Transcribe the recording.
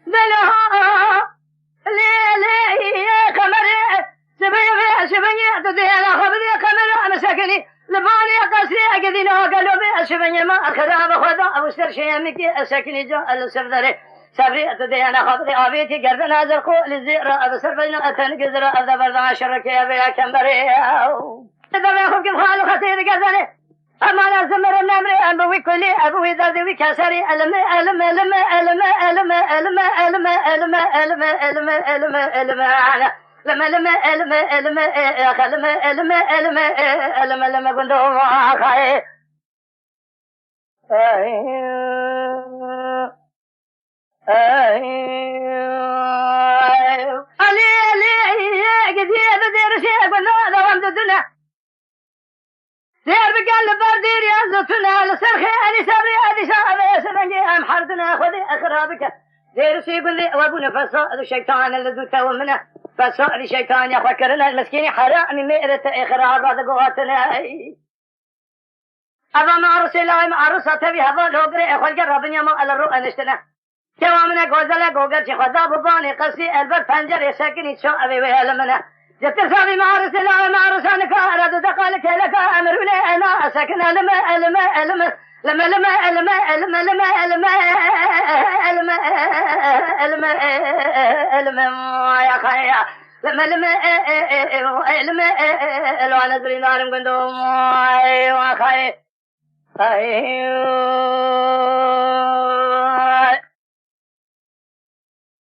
بلها ليلي كمري شبني تدينا خبري كمري أنا سكني لباني قصري أقدينا قلبي شبني ما أخذها بخدا وستر شيء مكي سكني جو السفدري سبري تدينا خبري أبيتي قردنا زرقو للزيرة أبصر بين أتنقزر أبدا برضا شركي أبيا كمري إذا ما يخوف كيف خالو خطير قردني أما نزمر النمر أبوي كلي أبوي ذردوي كسري ألم ألم ألم ألم ألم ألم ألم ألم ألم ألم ألم ألم أنا لما لما ألم ألم ألم ألم ألم ألم ألم كنتم خاي علي علي قدير بدير شيء قلنا دوام الدنيا دير بقال بردير يا زتنا لسرخي أني سبري أدي شعبي سبنجي أم حردنا خذي أخرابك دير سيقول لي وابونا فصائد الشيطان اللي ذو تومنا فصائد الشيطان يفكرنا المسكين حرام من مئرة إخراب هذا قواتنا أبا ما رسل ما رسل تبي هذا لوغري أخوال جرب يوم على الرؤى نشتنا كوامنا غوزلا غوغر شي خدا بباني قصي البر فنجر ساكن شعبي وهلمنا جت صابي ما رسل ما رسل كارد دقالك لك أمر ولا أنا ساكن لما لما لما لما لما لما لما لما لما لما لما يا خيا لما لما لما لو أنا زري نارم كندوم يا خيا